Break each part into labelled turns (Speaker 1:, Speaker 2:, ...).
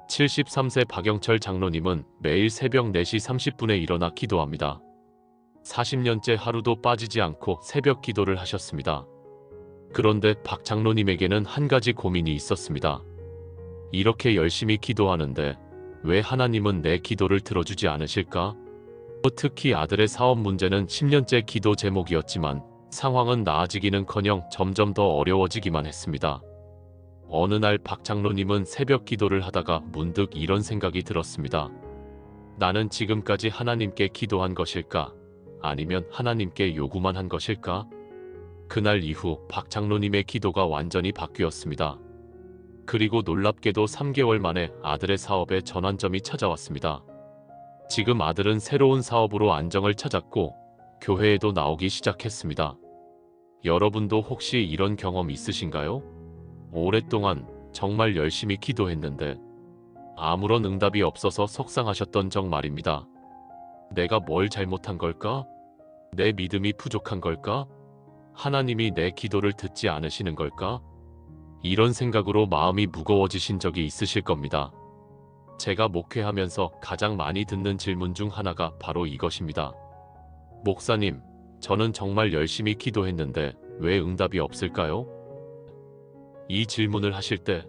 Speaker 1: (73세) 박영철 장로님은 매일 새벽 4시 30분에 일어나 기도합니다. 40년째 하루도 빠지지 않고 새벽 기도를 하셨습니다. 그런데 박 장로님에게는 한 가지 고민이 있었습니다. 이렇게 열심히 기도하는데 왜 하나님은 내 기도를 들어주지 않으실까? 특히 아들의 사업 문제는 10년째 기도 제목이었지만 상황은 나아지기는커녕 점점 더 어려워지기만 했습니다. 어느 날 박 장로님은 새벽 기도를 하다가 문득 이런 생각이 들었습니다. 나는 지금까지 하나님께 기도한 것일까? 아니면 하나님께 요구만 한 것일까? 그날 이후 박 장로님의 기도가 완전히 바뀌었습니다. 그리고 놀랍게도 3개월 만에 아들의 사업에 전환점이 찾아왔습니다. 지금 아들은 새로운 사업으로 안정을 찾았고 교회에도 나오기 시작했습니다. 여러분도 혹시 이런 경험 있으신가요? 오랫동안 정말 열심히 기도했는데 아무런 응답이 없어서 속상하셨던 적 말입니다. 내가 뭘 잘못한 걸까? 내 믿음이 부족한 걸까? 하나님이 내 기도를 듣지 않으시는 걸까? 이런 생각으로 마음이 무거워지신 적이 있으실 겁니다. 제가 목회하면서 가장 많이 듣는 질문 중 하나가 바로 이것입니다. 목사님, 저는 정말 열심히 기도했는데 왜 응답이 없을까요? 이 질문을 하실 때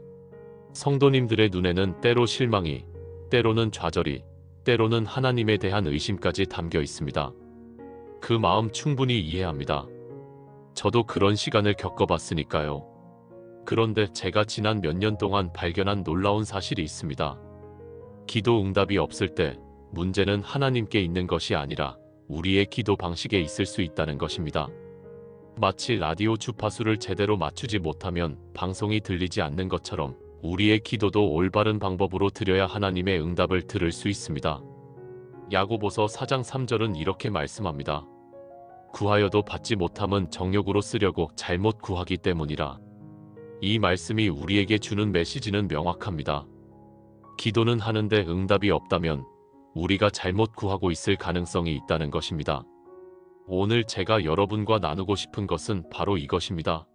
Speaker 1: 성도님들의 눈에는 때로 실망이, 때로는 좌절이, 때로는 하나님에 대한 의심까지 담겨 있습니다. 그 마음 충분히 이해합니다. 저도 그런 시간을 겪어봤으니까요. 그런데 제가 지난 몇 년 동안 발견한 놀라운 사실이 있습니다. 기도 응답이 없을 때 문제는 하나님께 있는 것이 아니라 우리의 기도 방식에 있을 수 있다는 것입니다. 마치 라디오 주파수를 제대로 맞추지 못하면 방송이 들리지 않는 것처럼 우리의 기도도 올바른 방법으로 드려야 하나님의 응답을 들을 수 있습니다. 야고보서 4장 3절은 이렇게 말씀합니다. 구하여도 받지 못함은 정욕으로 쓰려고 잘못 구하기 때문이라. 이 말씀이 우리에게 주는 메시지는 명확합니다. 기도는 하는데 응답이 없다면 우리가 잘못 구하고 있을 가능성이 있다는 것입니다. 오늘 제가 여러분과 나누고 싶은 것은 바로 이것입니다.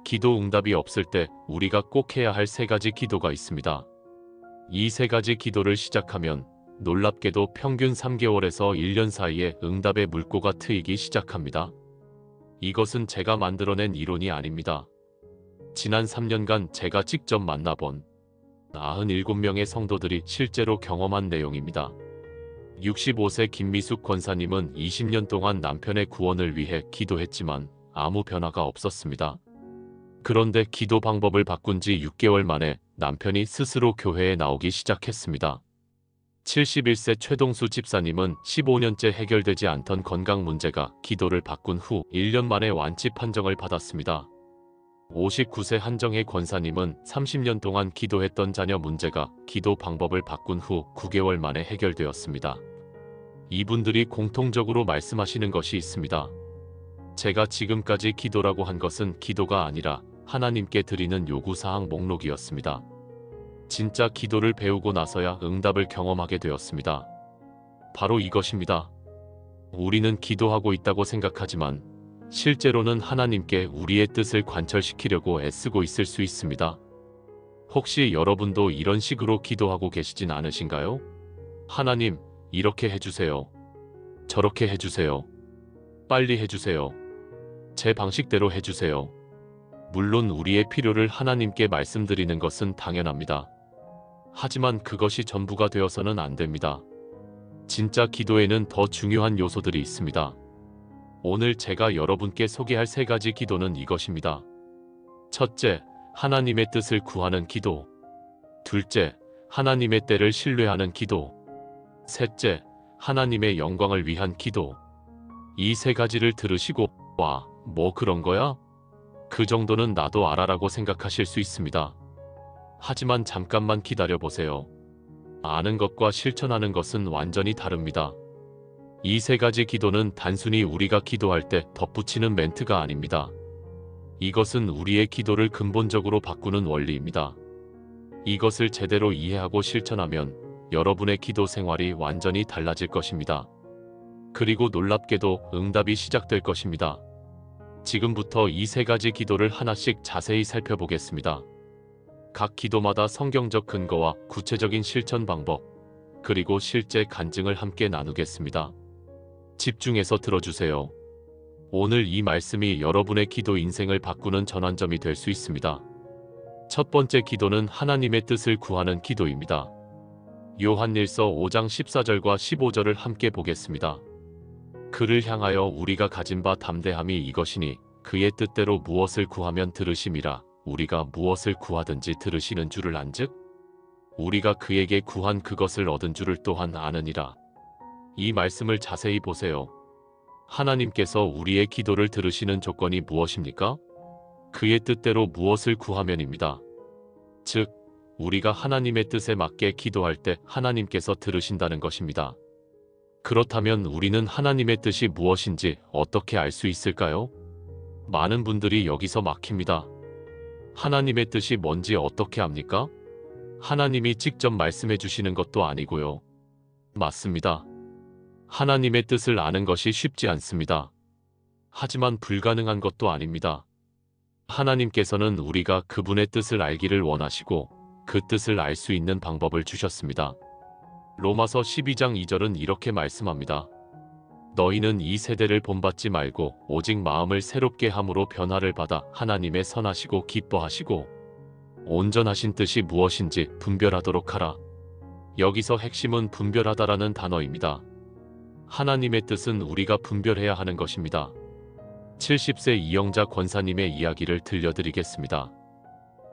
Speaker 1: 기도 응답이 없을 때 우리가 꼭 해야 할 3가지 기도가 있습니다. 이 3가지 기도를 시작하면 놀랍게도 평균 3개월에서 1년 사이에 응답의 물꼬가 트이기 시작합니다. 이것은 제가 만들어낸 이론이 아닙니다. 지난 3년간 제가 직접 만나본 97명의 성도들이 실제로 경험한 내용입니다. 65세 김미숙 권사님은 20년 동안 남편의 구원을 위해 기도했지만 아무 변화가 없었습니다. 그런데 기도 방법을 바꾼 지 6개월 만에 남편이 스스로 교회에 나오기 시작했습니다. 71세 최동수 집사님은 15년째 해결되지 않던 건강 문제가 기도를 바꾼 후 1년 만에 완치 판정을 받았습니다. 59세 한정혜 권사님은 30년 동안 기도했던 자녀 문제가 기도 방법을 바꾼 후 9개월 만에 해결되었습니다. 이분들이 공통적으로 말씀하시는 것이 있습니다. 제가 지금까지 기도라고 한 것은 기도가 아니라 하나님께 드리는 요구사항 목록이었습니다. 진짜 기도를 배우고 나서야 응답을 경험하게 되었습니다. 바로 이것입니다. 우리는 기도하고 있다고 생각하지만 실제로는 하나님께 우리의 뜻을 관철시키려고 애쓰고 있을 수 있습니다. 혹시 여러분도 이런 식으로 기도하고 계시진 않으신가요? 하나님, 이렇게 해주세요. 저렇게 해주세요. 빨리 해주세요. 제 방식대로 해주세요. 물론 우리의 필요를 하나님께 말씀드리는 것은 당연합니다. 하지만 그것이 전부가 되어서는 안 됩니다. 진짜 기도에는 더 중요한 요소들이 있습니다. 오늘 제가 여러분께 소개할 3가지 기도는 이것입니다. 첫째, 하나님의 뜻을 구하는 기도. 둘째, 하나님의 때를 신뢰하는 기도. 셋째, 하나님의 영광을 위한 기도. 이 3가지를 들으시고 와, 뭐 그런 거야? 그 정도는 나도 알아라고 생각하실 수 있습니다. 하지만 잠깐만 기다려보세요. 아는 것과 실천하는 것은 완전히 다릅니다. 이 3가지 기도는 단순히 우리가 기도할 때 덧붙이는 멘트가 아닙니다. 이것은 우리의 기도를 근본적으로 바꾸는 원리입니다. 이것을 제대로 이해하고 실천하면 여러분의 기도 생활이 완전히 달라질 것입니다. 그리고 놀랍게도 응답이 시작될 것입니다. 지금부터 이 세 가지 기도를 하나씩 자세히 살펴보겠습니다. 각 기도마다 성경적 근거와 구체적인 실천 방법, 그리고 실제 간증을 함께 나누겠습니다. 집중해서 들어주세요. 오늘 이 말씀이 여러분의 기도 인생을 바꾸는 전환점이 될 수 있습니다. 첫 번째 기도는 하나님의 뜻을 구하는 기도입니다. 요한일서 5장 14절과 15절을 함께 보겠습니다. 그를 향하여 우리가 가진 바 담대함이 이것이니 그의 뜻대로 무엇을 구하면 들으심이라. 우리가 무엇을 구하든지 들으시는 줄을 안즉 우리가 그에게 구한 그것을 얻은 줄을 또한 아느니라. 이 말씀을 자세히 보세요. 하나님께서 우리의 기도를 들으시는 조건이 무엇입니까? 그의 뜻대로 무엇을 구하면입니다. 즉, 우리가 하나님의 뜻에 맞게 기도할 때 하나님께서 들으신다는 것입니다. 그렇다면 우리는 하나님의 뜻이 무엇인지 어떻게 알 수 있을까요? 많은 분들이 여기서 막힙니다. 하나님의 뜻이 뭔지 어떻게 압니까? 하나님이 직접 말씀해 주시는 것도 아니고요. 맞습니다. 하나님의 뜻을 아는 것이 쉽지 않습니다. 하지만 불가능한 것도 아닙니다. 하나님께서는 우리가 그분의 뜻을 알기를 원하시고 그 뜻을 알 수 있는 방법을 주셨습니다. 로마서 12장 2절은 이렇게 말씀합니다. 너희는 이 세대를 본받지 말고 오직 마음을 새롭게 함으로 변화를 받아 하나님의 선하시고 기뻐하시고 온전하신 뜻이 무엇인지 분별하도록 하라. 여기서 핵심은 분별하다라는 단어입니다. 하나님의 뜻은 우리가 분별해야 하는 것입니다. 70세 이영자 권사님의 이야기를 들려드리겠습니다.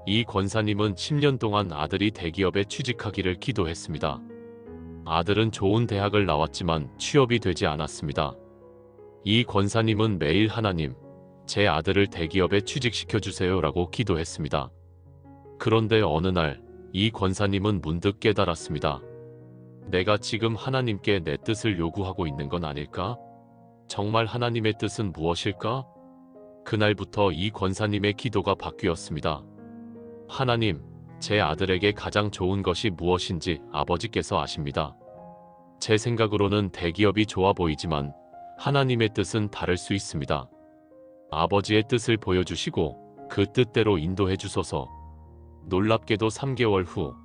Speaker 1: 이 권사님은 10년 동안 아들이 대기업에 취직하기를 기도했습니다. 아들은 좋은 대학을 나왔지만 취업이 되지 않았습니다. 이 권사님은 매일 하나님, 제 아들을 대기업에 취직시켜주세요 라고 기도했습니다. 그런데 어느 날 이 권사님은 문득 깨달았습니다. 내가 지금 하나님께 내 뜻을 요구하고 있는 건 아닐까? 정말 하나님의 뜻은 무엇일까? 그날부터 이 권사님의 기도가 바뀌었습니다. 하나님, 제 아들에게 가장 좋은 것이 무엇인지 아버지께서 아십니다. 제 생각으로는 대기업이 좋아 보이지만 하나님의 뜻은 다를 수 있습니다. 아버지의 뜻을 보여주시고 그 뜻대로 인도해 주소서. 놀랍게도 3개월 후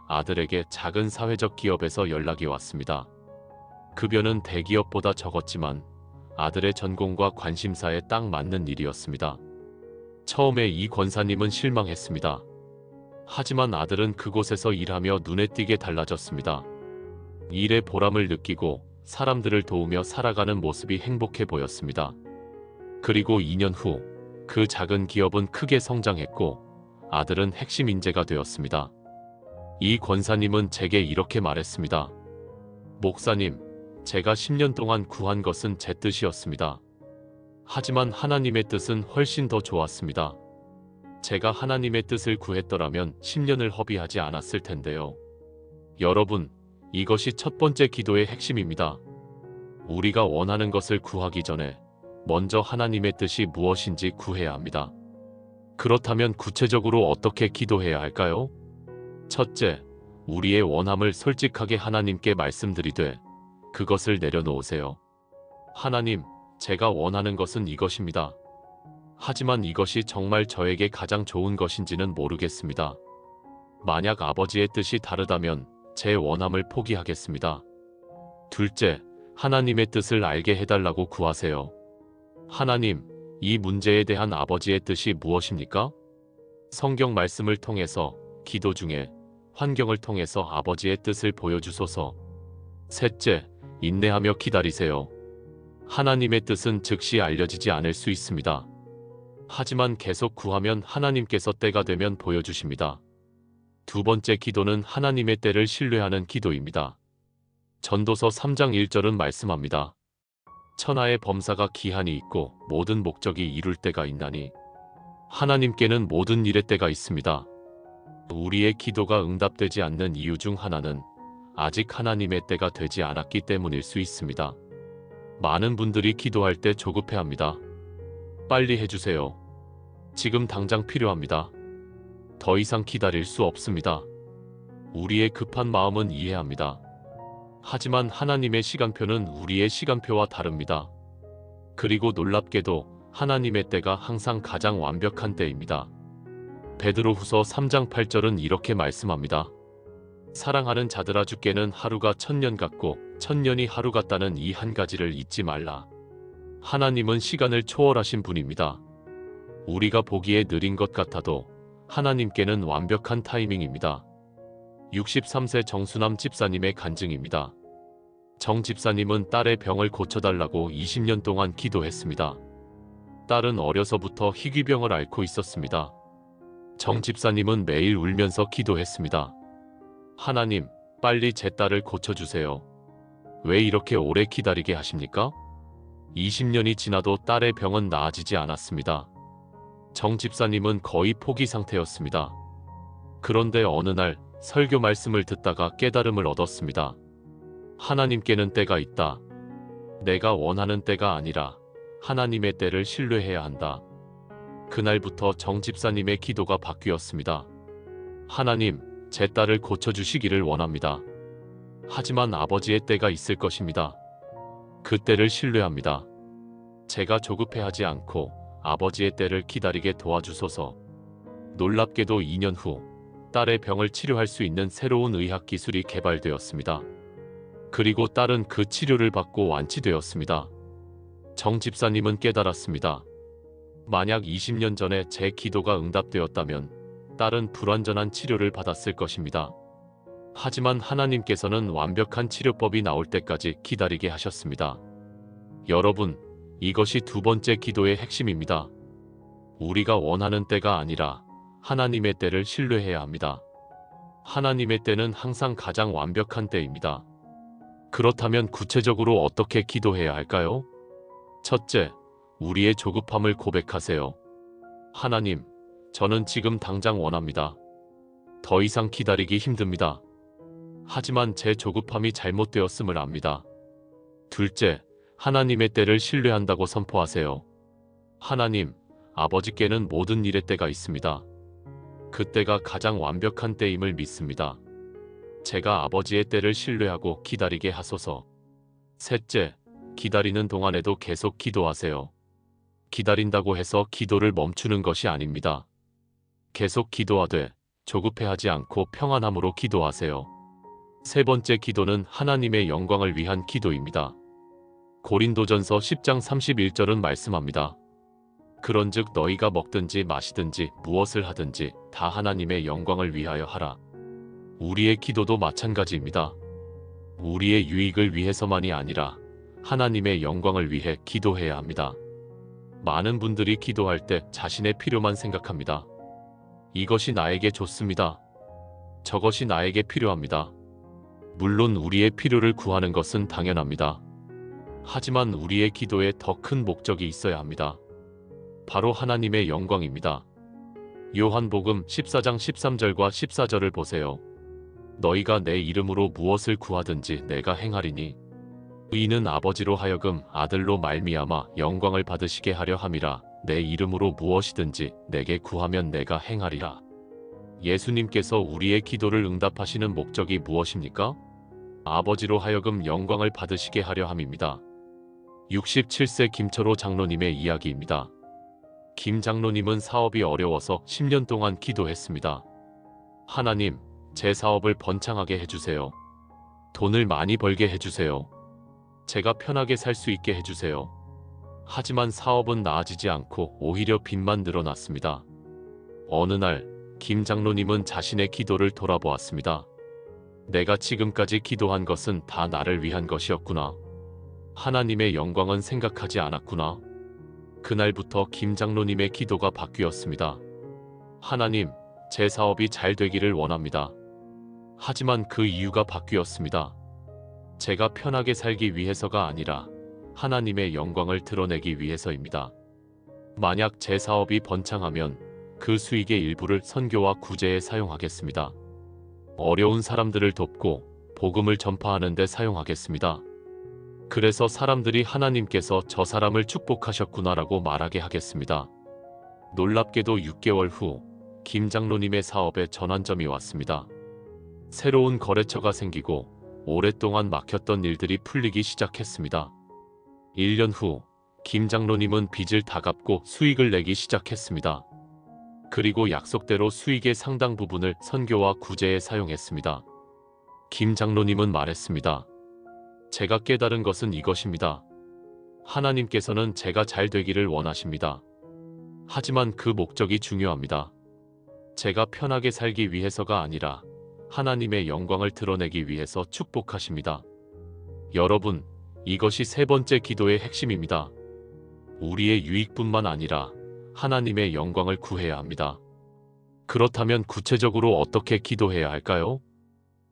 Speaker 1: 아들에게 작은 사회적 기업에서 연락이 왔습니다. 급여는 대기업보다 적었지만 아들의 전공과 관심사에 딱 맞는 일이었습니다. 처음에 이 권사님은 실망했습니다. 하지만 아들은 그곳에서 일하며 눈에 띄게 달라졌습니다. 일의 보람을 느끼고 사람들을 도우며 살아가는 모습이 행복해 보였습니다. 그리고 2년 후 그 작은 기업은 크게 성장했고 아들은 핵심 인재가 되었습니다. 이 권사님은 제게 이렇게 말했습니다. 목사님, 제가 10년 동안 구한 것은 제 뜻이었습니다. 하지만 하나님의 뜻은 훨씬 더 좋았습니다. 제가 하나님의 뜻을 구했더라면 10년을 허비하지 않았을 텐데요. 여러분, 이것이 첫 번째 기도의 핵심입니다. 우리가 원하는 것을 구하기 전에 먼저 하나님의 뜻이 무엇인지 구해야 합니다. 그렇다면 구체적으로 어떻게 기도해야 할까요? 첫째, 우리의 원함을 솔직하게 하나님께 말씀드리되 그것을 내려놓으세요. 하나님, 제가 원하는 것은 이것입니다. 하지만 이것이 정말 저에게 가장 좋은 것인지는 모르겠습니다. 만약 아버지의 뜻이 다르다면 제 원함을 포기하겠습니다. 둘째, 하나님의 뜻을 알게 해달라고 구하세요. 하나님, 이 문제에 대한 아버지의 뜻이 무엇입니까? 성경 말씀을 통해서, 기도 중에, 환경을 통해서 아버지의 뜻을 보여주소서. 셋째, 인내하며 기다리세요. 하나님의 뜻은 즉시 알려지지 않을 수 있습니다. 하지만 계속 구하면 하나님께서 때가 되면 보여주십니다. 두 번째 기도는 하나님의 때를 신뢰하는 기도입니다. 전도서 3장 1절은 말씀합니다. 천하의 범사가 기한이 있고 모든 목적이 이룰 때가 있나니 하나님께는 모든 일의 때가 있습니다. 우리의 기도가 응답되지 않는 이유 중 하나는 아직 하나님의 때가 되지 않았기 때문일 수 있습니다. 많은 분들이 기도할 때 조급해합니다. 빨리 해주세요. 지금 당장 필요합니다. 더 이상 기다릴 수 없습니다. 우리의 급한 마음은 이해합니다. 하지만 하나님의 시간표는 우리의 시간표와 다릅니다. 그리고 놀랍게도 하나님의 때가 항상 가장 완벽한 때입니다. 베드로후서 3장 8절은 이렇게 말씀합니다. 사랑하는 자들아, 주께는 하루가 1000년 같고 1000년이 하루 같다는 이 한 가지를 잊지 말라. 하나님은 시간을 초월하신 분입니다. 우리가 보기에 느린 것 같아도 하나님께는 완벽한 타이밍입니다. 63세 정수남 집사님의 간증입니다. 정 집사님은 딸의 병을 고쳐달라고 20년 동안 기도했습니다. 딸은 어려서부터 희귀병을 앓고 있었습니다. 정 집사님은 매일 울면서 기도했습니다. 하나님, 빨리 제 딸을 고쳐주세요. 왜 이렇게 오래 기다리게 하십니까? 20년이 지나도 딸의 병은 나아지지 않았습니다. 정 집사님은 거의 포기 상태였습니다. 그런데 어느 날 설교 말씀을 듣다가 깨달음을 얻었습니다. 하나님께는 때가 있다. 내가 원하는 때가 아니라 하나님의 때를 신뢰해야 한다. 그날부터 정 집사님의 기도가 바뀌었습니다. 하나님, 제 딸을 고쳐주시기를 원합니다. 하지만 아버지의 때가 있을 것입니다. 그 때를 신뢰합니다. 제가 조급해하지 않고 아버지의 때를 기다리게 도와주소서. 놀랍게도 2년 후 딸의 병을 치료할 수 있는 새로운 의학 기술이 개발되었습니다. 그리고 딸은 그 치료를 받고 완치되었습니다. 정 집사님은 깨달았습니다. 만약 20년 전에 제 기도가 응답되었다면 딸은 불완전한 치료를 받았을 것입니다. 하지만 하나님께서는 완벽한 치료법이 나올 때까지 기다리게 하셨습니다. 여러분, 이것이 두 번째 기도의 핵심입니다. 우리가 원하는 때가 아니라 하나님의 때를 신뢰해야 합니다. 하나님의 때는 항상 가장 완벽한 때입니다. 그렇다면 구체적으로 어떻게 기도해야 할까요? 첫째, 우리의 조급함을 고백하세요. 하나님, 저는 지금 당장 원합니다. 더 이상 기다리기 힘듭니다. 하지만 제 조급함이 잘못되었음을 압니다. 둘째, 하나님의 때를 신뢰한다고 선포하세요. 하나님, 아버지께는 모든 일의 때가 있습니다. 그 때가 가장 완벽한 때임을 믿습니다. 제가 아버지의 때를 신뢰하고 기다리게 하소서. 셋째, 기다리는 동안에도 계속 기도하세요. 기다린다고 해서 기도를 멈추는 것이 아닙니다. 계속 기도하되 조급해하지 않고 평안함으로 기도하세요. 세 번째 기도는 하나님의 영광을 위한 기도입니다. 고린도전서 10장 31절은 말씀합니다. 그런즉 너희가 먹든지 마시든지 무엇을 하든지 다 하나님의 영광을 위하여 하라. 우리의 기도도 마찬가지입니다. 우리의 유익을 위해서만이 아니라 하나님의 영광을 위해 기도해야 합니다. 많은 분들이 기도할 때 자신의 필요만 생각합니다. 이것이 나에게 좋습니다. 저것이 나에게 필요합니다. 물론 우리의 필요를 구하는 것은 당연합니다. 하지만 우리의 기도에 더 큰 목적이 있어야 합니다. 바로 하나님의 영광입니다. 요한복음 14장 13절과 14절을 보세요. 너희가 내 이름으로 무엇을 구하든지 내가 행하리니 이는 아버지로 하여금 아들로 말미암아 영광을 받으시게 하려 함이라. 내 이름으로 무엇이든지 내게 구하면 내가 행하리라. 예수님께서 우리의 기도를 응답하시는 목적이 무엇입니까? 아버지로 하여금 영광을 받으시게 하려 함입니다. 67세 김철호 장로님의 이야기입니다. 김 장로님은 사업이 어려워서 10년 동안 기도했습니다. 하나님, 제 사업을 번창하게 해주세요. 돈을 많이 벌게 해주세요. 제가 편하게 살 수 있게 해주세요. 하지만 사업은 나아지지 않고 오히려 빚만 늘어났습니다. 어느 날 김 장로님은 자신의 기도를 돌아보았습니다. 내가 지금까지 기도한 것은 다 나를 위한 것이었구나. 하나님의 영광은 생각하지 않았구나. 그날부터 김 장로님의 기도가 바뀌었습니다. 하나님, 제 사업이 잘 되기를 원합니다. 하지만 그 이유가 바뀌었습니다. 제가 편하게 살기 위해서가 아니라 하나님의 영광을 드러내기 위해서입니다. 만약 제 사업이 번창하면 그 수익의 일부를 선교와 구제에 사용하겠습니다. 어려운 사람들을 돕고 복음을 전파하는 데 사용하겠습니다. 그래서 사람들이 하나님께서 저 사람을 축복하셨구나라고 말하게 하겠습니다. 놀랍게도 6개월 후 김 장로님의 사업에 전환점이 왔습니다. 새로운 거래처가 생기고 오랫동안 막혔던 일들이 풀리기 시작했습니다. 1년 후 김 장로님은 빚을 다 갚고 수익을 내기 시작했습니다. 그리고 약속대로 수익의 상당 부분을 선교와 구제에 사용했습니다. 김 장로님은 말했습니다. 제가 깨달은 것은 이것입니다. 하나님께서는 제가 잘 되기를 원하십니다. 하지만 그 목적이 중요합니다. 제가 편하게 살기 위해서가 아니라 하나님의 영광을 드러내기 위해서 축복하십니다. 여러분, 이것이 세 번째 기도의 핵심입니다. 우리의 유익뿐만 아니라 하나님의 영광을 구해야 합니다. 그렇다면 구체적으로 어떻게 기도해야 할까요?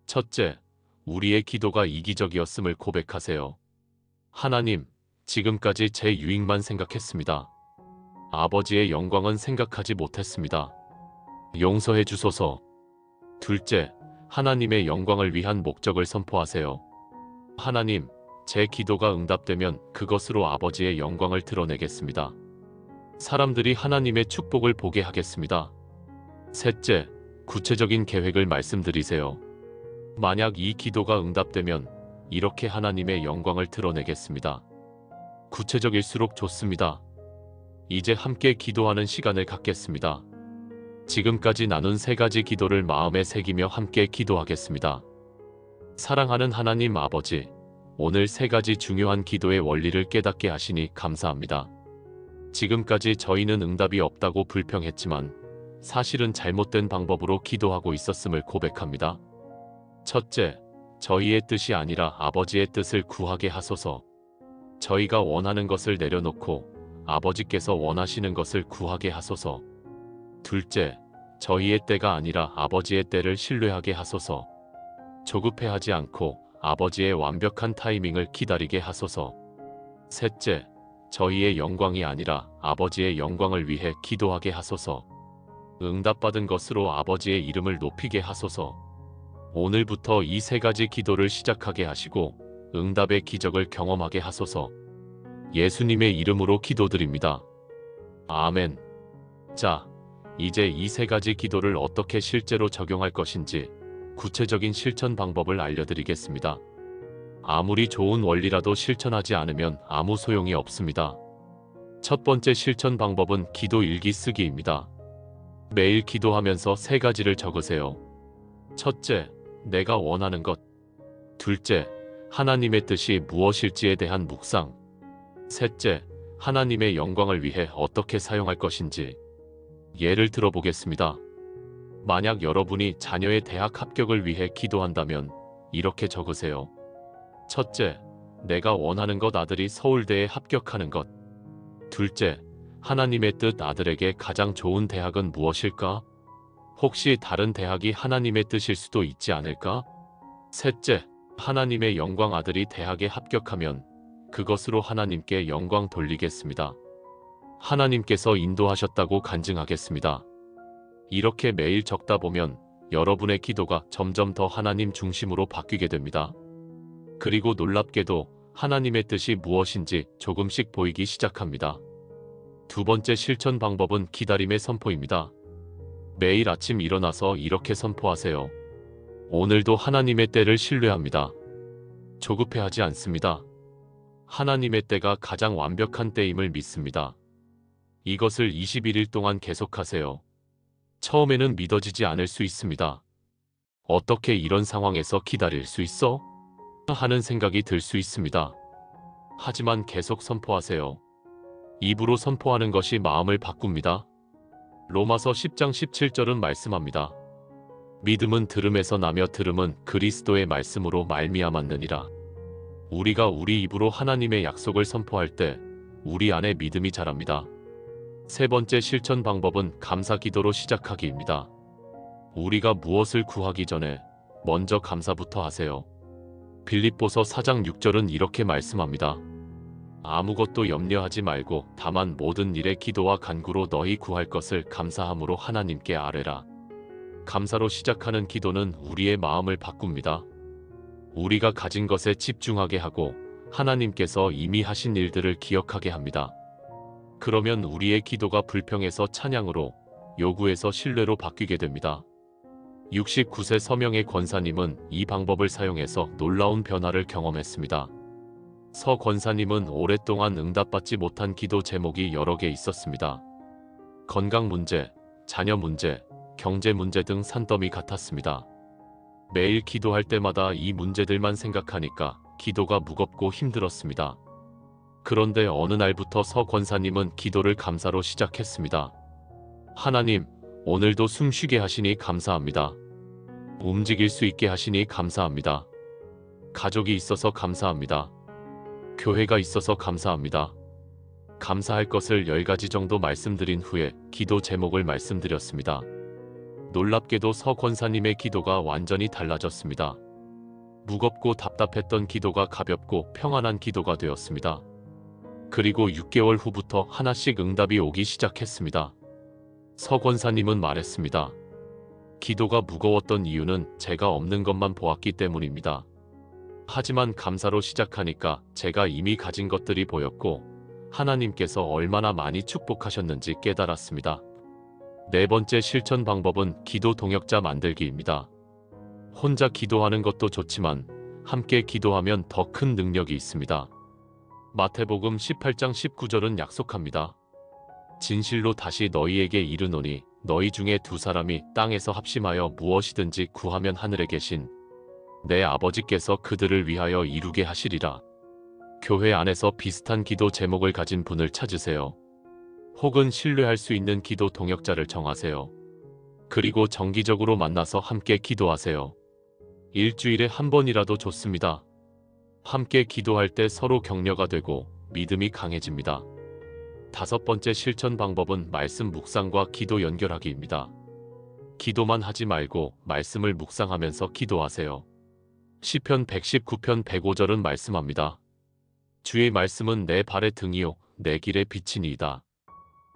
Speaker 1: 첫째, 우리의 기도가 이기적이었음을 고백하세요. 하나님, 지금까지 제 유익만 생각했습니다. 아버지의 영광은 생각하지 못했습니다. 용서해 주소서. 둘째, 하나님의 영광을 위한 목적을 선포하세요. 하나님, 제 기도가 응답되면 그것으로 아버지의 영광을 드러내겠습니다. 사람들이 하나님의 축복을 보게 하겠습니다. 셋째, 구체적인 계획을 말씀드리세요. 만약 이 기도가 응답되면 이렇게 하나님의 영광을 드러내겠습니다. 구체적일수록 좋습니다. 이제 함께 기도하는 시간을 갖겠습니다. 지금까지 나눈 세 가지 기도를 마음에 새기며 함께 기도하겠습니다. 사랑하는 하나님 아버지, 오늘 세 가지 중요한 기도의 원리를 깨닫게 하시니 감사합니다. 지금까지 저희는 응답이 없다고 불평했지만 사실은 잘못된 방법으로 기도하고 있었음을 고백합니다. 첫째, 저희의 뜻이 아니라 아버지의 뜻을 구하게 하소서. 저희가 원하는 것을 내려놓고 아버지께서 원하시는 것을 구하게 하소서. 둘째, 저희의 때가 아니라 아버지의 때를 신뢰하게 하소서. 조급해하지 않고 아버지의 완벽한 타이밍을 기다리게 하소서. 셋째, 저희의 영광이 아니라 아버지의 영광을 위해 기도하게 하소서. 응답받은 것으로 아버지의 이름을 높이게 하소서. 오늘부터 이 세 가지 기도를 시작하게 하시고 응답의 기적을 경험하게 하소서. 예수님의 이름으로 기도드립니다. 아멘. 자, 이제 이 세 가지 기도를 어떻게 실제로 적용할 것인지 구체적인 실천 방법을 알려드리겠습니다. 아무리 좋은 원리라도 실천하지 않으면 아무 소용이 없습니다. 첫 번째 실천 방법은 기도 일기 쓰기입니다. 매일 기도하면서 세 가지를 적으세요. 첫째, 내가 원하는 것. 둘째, 하나님의 뜻이 무엇일지에 대한 묵상. 셋째, 하나님의 영광을 위해 어떻게 사용할 것인지. 예를 들어보겠습니다. 만약 여러분이 자녀의 대학 합격을 위해 기도한다면 이렇게 적으세요. 첫째, 내가 원하는 것 아들이 서울대에 합격하는 것. 둘째, 하나님의 뜻 아들에게 가장 좋은 대학은 무엇일까? 혹시 다른 대학이 하나님의 뜻일 수도 있지 않을까? 셋째, 하나님의 영광 아들이 대학에 합격하면 그것으로 하나님께 영광 돌리겠습니다. 하나님께서 인도하셨다고 간증하겠습니다. 이렇게 매일 적다 보면 여러분의 기도가 점점 더 하나님 중심으로 바뀌게 됩니다. 그리고 놀랍게도 하나님의 뜻이 무엇인지 조금씩 보이기 시작합니다. 두 번째 실천 방법은 기다림의 선포입니다. 매일 아침 일어나서 이렇게 선포하세요. 오늘도 하나님의 때를 신뢰합니다. 조급해하지 않습니다. 하나님의 때가 가장 완벽한 때임을 믿습니다. 이것을 21일 동안 계속하세요. 처음에는 믿어지지 않을 수 있습니다. 어떻게 이런 상황에서 기다릴 수 있어? 하는 생각이 들 수 있습니다. 하지만 계속 선포하세요. 입으로 선포하는 것이 마음을 바꿉니다. 로마서 10장 17절은 말씀합니다. 믿음은 들음에서 나며 들음은 그리스도의 말씀으로 말미암았느니라. 우리가 우리 입으로 하나님의 약속을 선포할 때 우리 안에 믿음이 자랍니다. 세 번째 실천 방법은 감사 기도로 시작하기입니다. 우리가 무엇을 구하기 전에 먼저 감사부터 하세요. 빌립보서 4장 6절은 이렇게 말씀합니다. 아무것도 염려하지 말고 다만 모든 일에 기도와 간구로 너희 구할 것을 감사함으로 하나님께 아뢰라. 감사로 시작하는 기도는 우리의 마음을 바꿉니다. 우리가 가진 것에 집중하게 하고 하나님께서 이미 하신 일들을 기억하게 합니다. 그러면 우리의 기도가 불평에서 찬양으로, 요구에서 신뢰로 바뀌게 됩니다. 69세 서명의 권사님은 이 방법을 사용해서 놀라운 변화를 경험했습니다. 서 권사님은 오랫동안 응답받지 못한 기도 제목이 여러 개 있었습니다. 건강 문제, 자녀 문제, 경제 문제 등 산더미 같았습니다. 매일 기도할 때마다 이 문제들만 생각하니까 기도가 무겁고 힘들었습니다. 그런데 어느 날부터 서 권사님은 기도를 감사로 시작했습니다. 하나님, 오늘도 숨 쉬게 하시니 감사합니다. 움직일 수 있게 하시니 감사합니다. 가족이 있어서 감사합니다. 교회가 있어서 감사합니다. 감사할 것을 10가지 정도 말씀드린 후에 기도 제목을 말씀드렸습니다. 놀랍게도 서 권사님의 기도가 완전히 달라졌습니다. 무겁고 답답했던 기도가 가볍고 평안한 기도가 되었습니다. 그리고 6개월 후부터 하나씩 응답이 오기 시작했습니다. 서 권사님은 말했습니다. 기도가 무거웠던 이유는 제가 없는 것만 보았기 때문입니다. 하지만 감사로 시작하니까 제가 이미 가진 것들이 보였고 하나님께서 얼마나 많이 축복하셨는지 깨달았습니다. 네 번째 실천 방법은 기도 동역자 만들기입니다. 혼자 기도하는 것도 좋지만 함께 기도하면 더 큰 능력이 있습니다. 마태복음 18장 19절은 약속합니다. 진실로 다시 너희에게 이르노니 너희 중에 두 사람이 땅에서 합심하여 무엇이든지 구하면 하늘에 계신 내 아버지께서 그들을 위하여 이루게 하시리라. 교회 안에서 비슷한 기도 제목을 가진 분을 찾으세요. 혹은 신뢰할 수 있는 기도 동역자를 정하세요. 그리고 정기적으로 만나서 함께 기도하세요. 일주일에 한 번이라도 좋습니다. 함께 기도할 때 서로 격려가 되고 믿음이 강해집니다. 다섯 번째 실천 방법은 말씀 묵상과 기도 연결하기입니다. 기도만 하지 말고 말씀을 묵상하면서 기도하세요. 시편 119편 105절은 말씀합니다. 주의 말씀은 내 발의 등이요 내 길의 빛이니이다.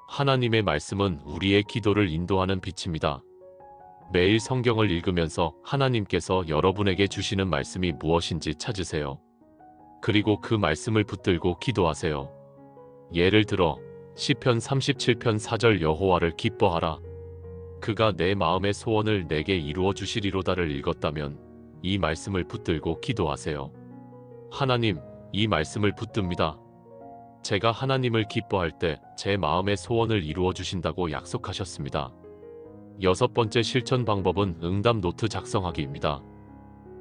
Speaker 1: 하나님의 말씀은 우리의 기도를 인도하는 빛입니다. 매일 성경을 읽으면서 하나님께서 여러분에게 주시는 말씀이 무엇인지 찾으세요. 그리고 그 말씀을 붙들고 기도하세요. 예를 들어 시편 37편 4절 여호와를 기뻐하라. 그가 내 마음의 소원을 내게 이루어 주시리로다를 읽었다면 이 말씀을 붙들고 기도하세요. 하나님, 이 말씀을 붙듭니다. 제가 하나님을 기뻐할 때 제 마음의 소원을 이루어 주신다고 약속하셨습니다. 여섯 번째 실천 방법은 응답 노트 작성하기입니다.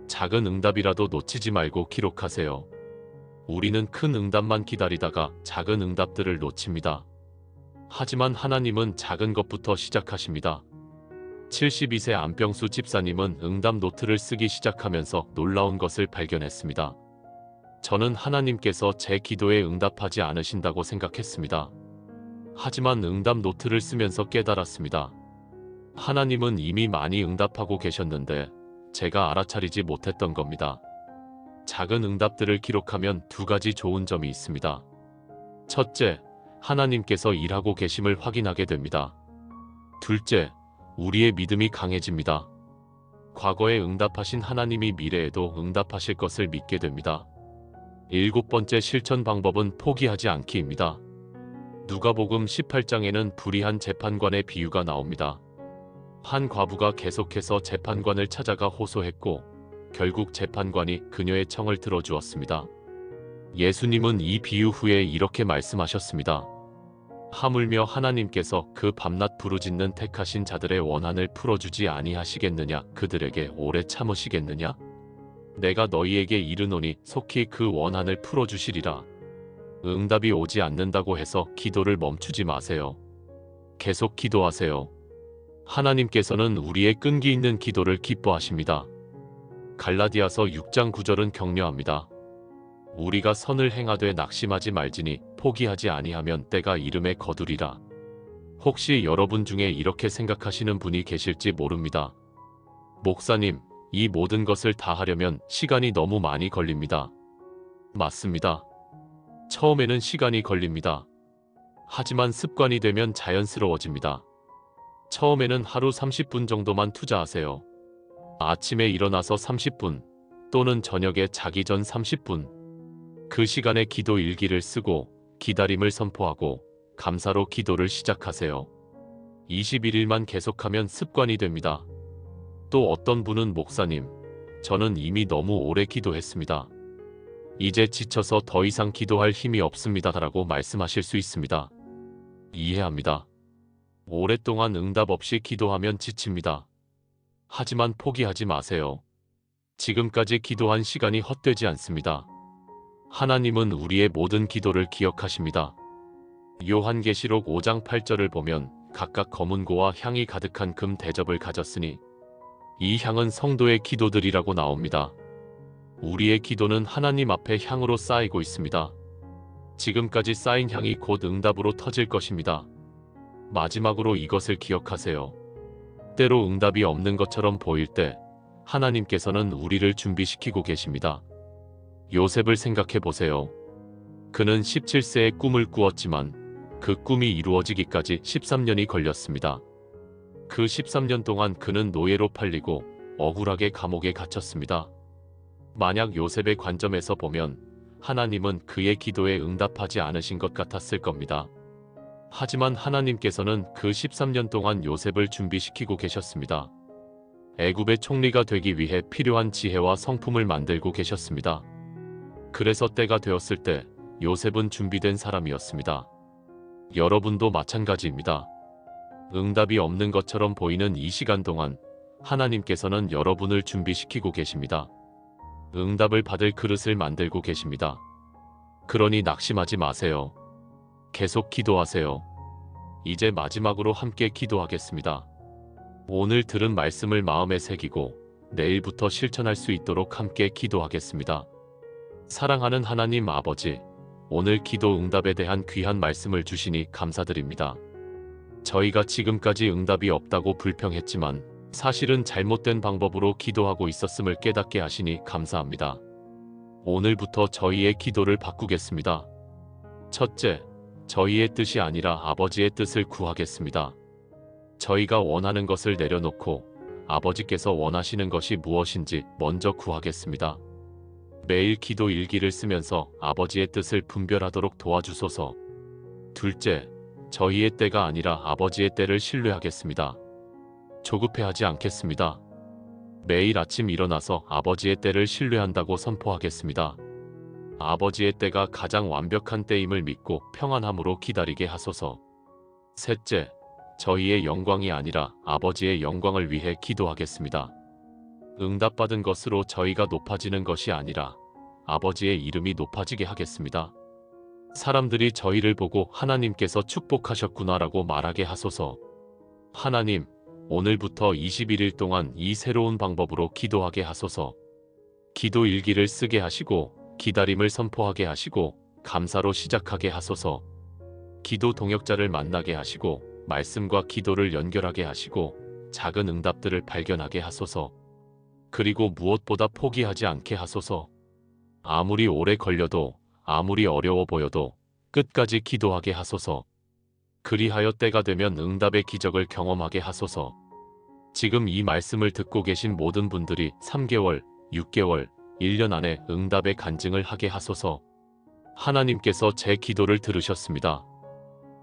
Speaker 1: 작은 응답이라도 놓치지 말고 기록하세요. 우리는 큰 응답만 기다리다가 작은 응답들을 놓칩니다. 하지만 하나님은 작은 것부터 시작하십니다. 72세 안병수 집사님은 응답 노트를 쓰기 시작하면서 놀라운 것을 발견했습니다. 저는 하나님께서 제 기도에 응답하지 않으신다고 생각했습니다. 하지만 응답 노트를 쓰면서 깨달았습니다. 하나님은 이미 많이 응답하고 계셨는데 제가 알아차리지 못했던 겁니다. 작은 응답들을 기록하면 두 가지 좋은 점이 있습니다. 첫째, 하나님께서 일하고 계심을 확인하게 됩니다. 둘째, 우리의 믿음이 강해집니다. 과거에 응답하신 하나님이 미래에도 응답하실 것을 믿게 됩니다. 일곱 번째 실천 방법은 포기하지 않기입니다. 누가복음 18장에는 불의한 재판관의 비유가 나옵니다. 한 과부가 계속해서 재판관을 찾아가 호소했고 결국 재판관이 그녀의 청을 들어주었습니다. 예수님은 이 비유 후에 이렇게 말씀하셨습니다. 하물며 하나님께서 그 밤낮 부르짖는 택하신 자들의 원한을 풀어주지 아니하시겠느냐? 그들에게 오래 참으시겠느냐? 내가 너희에게 이르노니 속히 그 원한을 풀어주시리라. 응답이 오지 않는다고 해서 기도를 멈추지 마세요. 계속 기도하세요. 하나님께서는 우리의 끈기 있는 기도를 기뻐하십니다. 갈라디아서 6장 9절은 격려합니다. 우리가 선을 행하되 낙심하지 말지니 포기하지 아니하면 때가 이름에 거두리라. 혹시 여러분 중에 이렇게 생각하시는 분이 계실지 모릅니다. 목사님, 이 모든 것을 다 하려면 시간이 너무 많이 걸립니다. 맞습니다. 처음에는 시간이 걸립니다. 하지만 습관이 되면 자연스러워집니다. 처음에는 하루 30분 정도만 투자하세요. 아침에 일어나서 30분 또는 저녁에 자기 전 30분. 그 시간에 기도 일기를 쓰고 기다림을 선포하고 감사로 기도를 시작하세요. 21일만 계속하면 습관이 됩니다. 또 어떤 분은 목사님, 저는 이미 너무 오래 기도했습니다. 이제 지쳐서 더 이상 기도할 힘이 없습니다라고 말씀하실 수 있습니다. 이해합니다. 오랫동안 응답 없이 기도하면 지칩니다. 하지만 포기하지 마세요. 지금까지 기도한 시간이 헛되지 않습니다. 하나님은 우리의 모든 기도를 기억하십니다. 요한계시록 5장 8절을 보면 각각 검은 고와 향이 가득한 금 대접을 가졌으니 이 향은 성도의 기도들이라고 나옵니다. 우리의 기도는 하나님 앞에 향으로 쌓이고 있습니다. 지금까지 쌓인 향이 곧 응답으로 터질 것입니다. 마지막으로 이것을 기억하세요. 때로 응답이 없는 것처럼 보일 때 하나님께서는 우리를 준비시키고 계십니다. 요셉을 생각해 보세요. 그는 17세에 꿈을 꾸었지만 그 꿈이 이루어지기까지 13년이 걸렸습니다. 그 13년 동안 그는 노예로 팔리고 억울하게 감옥에 갇혔습니다. 만약 요셉의 관점에서 보면 하나님은 그의 기도에 응답하지 않으신 것 같았을 겁니다. 하지만 하나님께서는 그 13년 동안 요셉을 준비시키고 계셨습니다. 애굽의 총리가 되기 위해 필요한 지혜와 성품을 만들고 계셨습니다. 그래서 때가 되었을 때 요셉은 준비된 사람이었습니다. 여러분도 마찬가지입니다. 응답이 없는 것처럼 보이는 이 시간 동안 하나님께서는 여러분을 준비시키고 계십니다. 응답을 받을 그릇을 만들고 계십니다. 그러니 낙심하지 마세요. 계속 기도하세요. 이제 마지막으로 함께 기도하겠습니다. 오늘 들은 말씀을 마음에 새기고 내일부터 실천할 수 있도록 함께 기도하겠습니다. 사랑하는 하나님 아버지, 오늘 기도 응답에 대한 귀한 말씀을 주시니 감사드립니다. 저희가 지금까지 응답이 없다고 불평했지만 사실은 잘못된 방법으로 기도하고 있었음을 깨닫게 하시니 감사합니다. 오늘부터 저희의 기도를 바꾸겠습니다. 첫째, 저희의 뜻이 아니라 아버지의 뜻을 구하겠습니다. 저희가 원하는 것을 내려놓고 아버지께서 원하시는 것이 무엇인지 먼저 구하겠습니다. 매일 기도 일기를 쓰면서 아버지의 뜻을 분별하도록 도와주소서. 둘째, 저희의 때가 아니라 아버지의 때를 신뢰하겠습니다. 조급해하지 않겠습니다. 매일 아침 일어나서 아버지의 때를 신뢰한다고 선포하겠습니다. 아버지의 때가 가장 완벽한 때임을 믿고 평안함으로 기다리게 하소서. 셋째, 저희의 영광이 아니라 아버지의 영광을 위해 기도하겠습니다. 응답받은 것으로 저희가 높아지는 것이 아니라 아버지의 이름이 높아지게 하겠습니다. 사람들이 저희를 보고 하나님께서 축복하셨구나라고 말하게 하소서. 하나님, 오늘부터 21일 동안 이 새로운 방법으로 기도하게 하소서. 기도 일기를 쓰게 하시고 기다림을 선포하게 하시고 감사로 시작하게 하소서. 기도 동역자를 만나게 하시고 말씀과 기도를 연결하게 하시고 작은 응답들을 발견하게 하소서. 그리고 무엇보다 포기하지 않게 하소서. 아무리 오래 걸려도 아무리 어려워 보여도 끝까지 기도하게 하소서. 그리하여 때가 되면 응답의 기적을 경험하게 하소서. 지금 이 말씀을 듣고 계신 모든 분들이 3개월, 6개월, 1년 안에 응답의 간증을 하게 하소서. 하나님께서 제 기도를 들으셨습니다.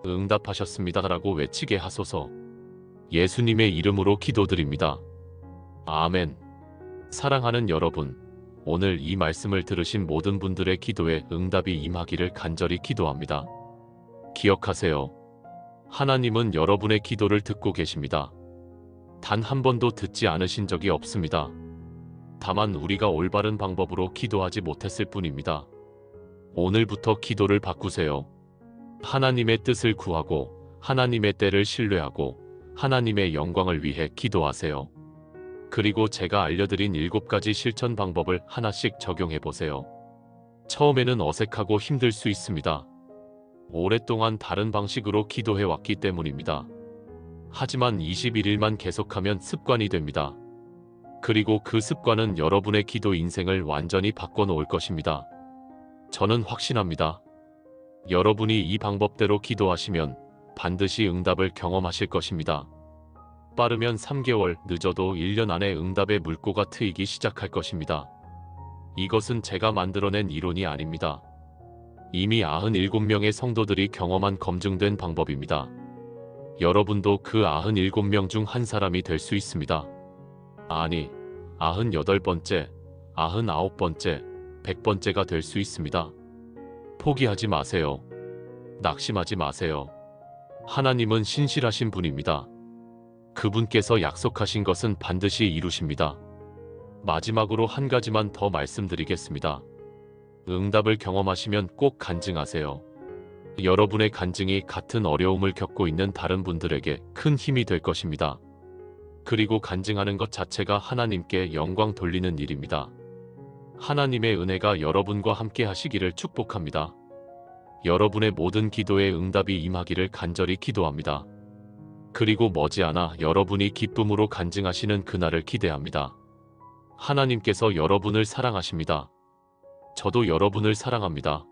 Speaker 1: 응답하셨습니다라고 외치게 하소서. 예수님의 이름으로 기도드립니다. 아멘. 사랑하는 여러분, 오늘 이 말씀을 들으신 모든 분들의 기도에 응답이 임하기를 간절히 기도합니다. 기억하세요. 하나님은 여러분의 기도를 듣고 계십니다. 단 한 번도 듣지 않으신 적이 없습니다. 다만 우리가 올바른 방법으로 기도하지 못했을 뿐입니다. 오늘부터 기도를 바꾸세요. 하나님의 뜻을 구하고 하나님의 때를 신뢰하고 하나님의 영광을 위해 기도하세요. 그리고 제가 알려드린 7가지 실천 방법을 하나씩 적용해 보세요. 처음에는 어색하고 힘들 수 있습니다. 오랫동안 다른 방식으로 기도해 왔기 때문입니다. 하지만 21일만 계속하면 습관이 됩니다. 그리고 그 습관은 여러분의 기도 인생을 완전히 바꿔놓을 것입니다. 저는 확신합니다. 여러분이 이 방법대로 기도하시면 반드시 응답을 경험하실 것입니다. 빠르면 3개월, 늦어도 1년 안에 응답의 물꼬가 트이기 시작할 것입니다. 이것은 제가 만들어낸 이론이 아닙니다. 이미 97명의 성도들이 경험한 검증된 방법입니다. 여러분도 그 97명 중 한 사람이 될 수 있습니다. 아니, 98번째, 99번째, 100번째가 될 수 있습니다. 포기하지 마세요. 낙심하지 마세요. 하나님은 신실하신 분입니다. 그분께서 약속하신 것은 반드시 이루십니다. 마지막으로 한 가지만 더 말씀드리겠습니다. 응답을 경험하시면 꼭 간증하세요. 여러분의 간증이 같은 어려움을 겪고 있는 다른 분들에게 큰 힘이 될 것입니다. 그리고 간증하는 것 자체가 하나님께 영광 돌리는 일입니다. 하나님의 은혜가 여러분과 함께 하시기를 축복합니다. 여러분의 모든 기도에 응답이 임하기를 간절히 기도합니다. 그리고 머지않아 여러분이 기쁨으로 간증하시는 그날을 기대합니다. 하나님께서 여러분을 사랑하십니다. 저도 여러분을 사랑합니다.